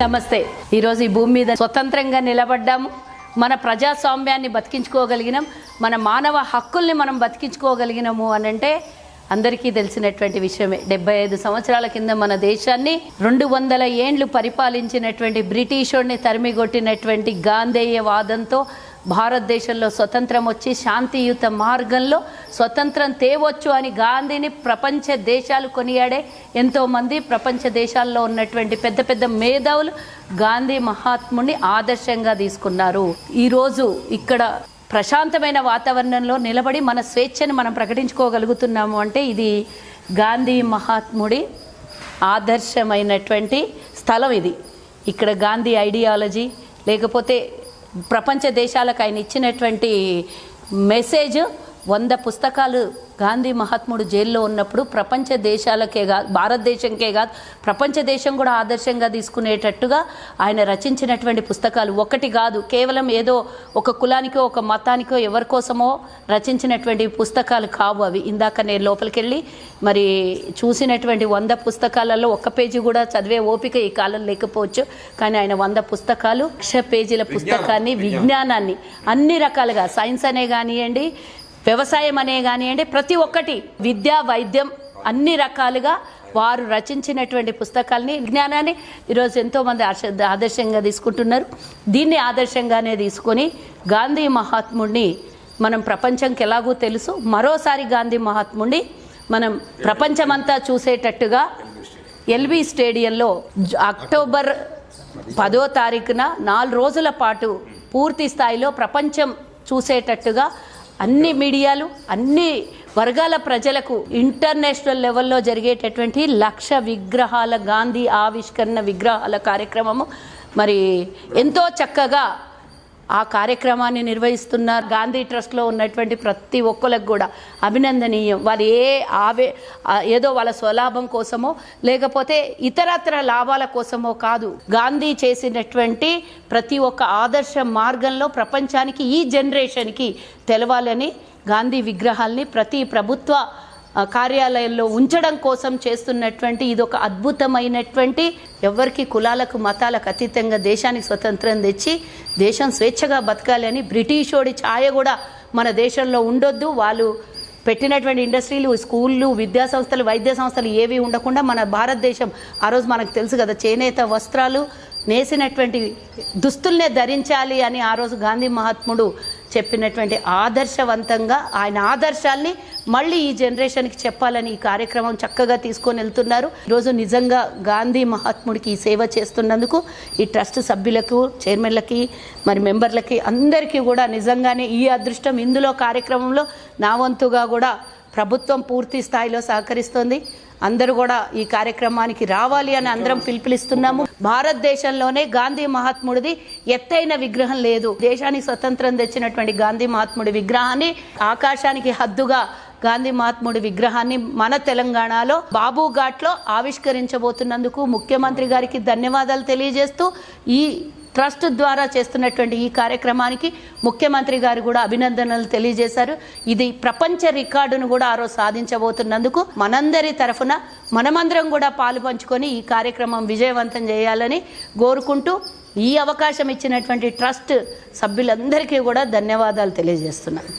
నమస్తే. ఈరోజు ఈ భూమి మీద స్వతంత్రంగా నిలబడ్డాము. మన ప్రజాస్వామ్యాన్ని బతికించుకోగలిగినాం, మన మానవ హక్కుల్ని మనం బతికించుకోగలిగినాము అనంటే అందరికీ తెలిసినటువంటి విషయమే. 75 సంవత్సరాల కింద మన దేశాన్ని 200 ఏండ్లు పరిపాలించినటువంటి బ్రిటిషోడిని తరిమిగొట్టినటువంటి గాంధేయవాదంతో భారతదేశంలో స్వతంత్రం వచ్చి శాంతియుత మార్గంలో స్వతంత్రం తేవచ్చు అని గాంధీని ప్రపంచ దేశాలు కొనియాడే ఎంతోమంది ప్రపంచ దేశాల్లో ఉన్నటువంటి పెద్ద పెద్ద మేధావులు గాంధీ మహాత్ముని ఆదర్శంగా తీసుకున్నారు. ఈరోజు ఇక్కడ ప్రశాంతమైన వాతావరణంలో నిలబడి మన స్వేచ్ఛను మనం ప్రకటించుకోగలుగుతున్నాము అంటే ఇది గాంధీ మహాత్ముడి ఆదర్శమైనటువంటి స్థలం. ఇది ఇక్కడ గాంధీ ఐడియాలజీ లేకపోతే ప్రపంచ దేశాలకు ఆయన ఇచ్చినటువంటి మెసేజ్ 100 పుస్తకాలు గాంధీ మహాత్ముడు జైల్లో ఉన్నప్పుడు ప్రపంచ దేశాలకే కాదు, భారతదేశంకే కాదు, ప్రపంచ దేశం కూడా ఆదర్శంగా తీసుకునేటట్టుగా ఆయన రచించినటువంటి పుస్తకాలు ఒకటి కాదు. కేవలం ఏదో ఒక కులానికో ఒక మతానికో ఎవరికోసమో రచించినటువంటి పుస్తకాలు కావు అవి. ఇందాక నేను లోపలికి వెళ్ళి మరి చూసినటువంటి 100 పుస్తకాలలో ఒక్క పేజీ కూడా చదివే ఓపిక ఈ కాలం లేకపోవచ్చు. కానీ ఆయన 100 పుస్తకాలు 1,00,000 పేజీల పుస్తకాన్ని, విజ్ఞానాన్ని అన్ని రకాలుగా, సైన్స్ అనే కానివ్వండి, వ్యవసాయం అనే కానివ్వండి, ప్రతి ఒక్కటి, విద్య, వైద్యం, అన్ని రకాలుగా వారు రచించినటువంటి పుస్తకాలని, విజ్ఞానాన్ని ఈరోజు ఎంతోమంది ఆదర్శంగా తీసుకుంటున్నారు. దీన్ని ఆదర్శంగానే తీసుకొని గాంధీ మహాత్ముడిని మనం ప్రపంచంకి ఎలాగూ తెలుసు, మరోసారి గాంధీ మహాత్ముడిని మనం ప్రపంచమంతా చూసేటట్టుగా ఎల్బీ స్టేడియంలో అక్టోబర్ 10వ తారీఖున 4 రోజుల పాటు పూర్తి స్థాయిలో ప్రపంచం చూసేటట్టుగా అన్ని మీడియాలు, అన్ని వర్గాల ప్రజలకు ఇంటర్నేషనల్ లెవెల్లో జరిగేటటువంటి 1,00,000 విగ్రహాల గాంధీ ఆవిష్కరణ విగ్రహాల కార్యక్రమము మరి ఎంతో చక్కగా ఆ కార్యక్రమాన్ని నిర్వహిస్తున్నారు. గాంధీ ట్రస్ట్లో ఉన్నటువంటి ప్రతి ఒక్కరికి కూడా అభినందనీయం. వాళ్ళు ఏదో వాళ్ళ స్వలాభం కోసమో లేకపోతే ఇతరత్ర లాభాల కోసమో కాదు, గాంధీ చేసినటువంటి ప్రతి ఒక్క ఆదర్శ మార్గంలో ప్రపంచానికి, ఈ జనరేషన్కి తెలవాలని గాంధీ విగ్రహాల్ని ప్రతి ప్రభుత్వ కార్యాలయంలో ఉంచడం కోసం చేస్తున్నటువంటి ఇదొక అద్భుతమైనటువంటి, ఎవరికి కులాలకు మతాలకు అతీతంగా దేశానికి స్వతంత్రం తెచ్చి దేశం స్వేచ్ఛగా బతకాలని బ్రిటిషోడి ఛాయ కూడా మన దేశంలో ఉండొద్దు. వాళ్ళు పెట్టినటువంటి ఇండస్ట్రీలు, స్కూళ్ళు, విద్యా సంస్థలు, వైద్య సంస్థలు ఏవి ఉండకుండా మన భారతదేశం ఆ రోజు మనకు తెలుసు కదా, చేనేత వస్త్రాలు నేసినటువంటి దుస్తుల్నే ధరించాలి అని ఆ రోజు గాంధీ మహాత్ముడు చెప్పినటువంటి ఆదర్శవంతంగా ఆయన ఆదర్శాల్ని మళ్ళీ ఈ జనరేషన్కి చెప్పాలని ఈ కార్యక్రమం చక్కగా తీసుకొని వెళ్తున్నారు. ఈరోజు నిజంగా గాంధీ మహాత్ముడికి ఈ సేవ చేస్తున్నందుకు ఈ ట్రస్ట్ సభ్యులకు, చైర్మన్లకి, మరి మెంబర్లకి అందరికీ కూడా నిజంగానే ఈ అదృష్టం. ఇందులో కార్యక్రమంలో నా వంతుగా కూడా ప్రభుత్వం పూర్తి స్థాయిలో సహకరిస్తుంది. అందరూ కూడా ఈ కార్యక్రమానికి రావాలి అని అందరం పిలుపునిస్తున్నాము. భారతదేశంలోనే గాంధీ మహాత్ముడిది ఎత్తైన విగ్రహం లేదు. దేశానికి స్వతంత్రం తెచ్చినటువంటి గాంధీ మహాత్ముడి విగ్రహాన్ని, ఆకాశానికి హద్దుగా గాంధీ మహాత్ముడి విగ్రహాన్ని మన తెలంగాణలో బాబుఘాట్లో ఆవిష్కరించబోతున్నందుకు ముఖ్యమంత్రి గారికి ధన్యవాదాలు తెలియజేస్తూ ఈ ట్రస్ట్ ద్వారా చేస్తున్నటువంటి ఈ కార్యక్రమానికి ముఖ్యమంత్రి గారు కూడా అభినందనలు తెలియజేశారు. ఇది ప్రపంచ రికార్డును కూడా ఆ రోజు సాధించబోతున్నందుకు మనందరి తరఫున మనమందరం కూడా పాలు పంచుకొని ఈ కార్యక్రమం విజయవంతం చేయాలని కోరుకుంటూ ఈ అవకాశం ఇచ్చినటువంటి ట్రస్ట్ సభ్యులందరికీ కూడా ధన్యవాదాలు తెలియజేస్తున్నాను.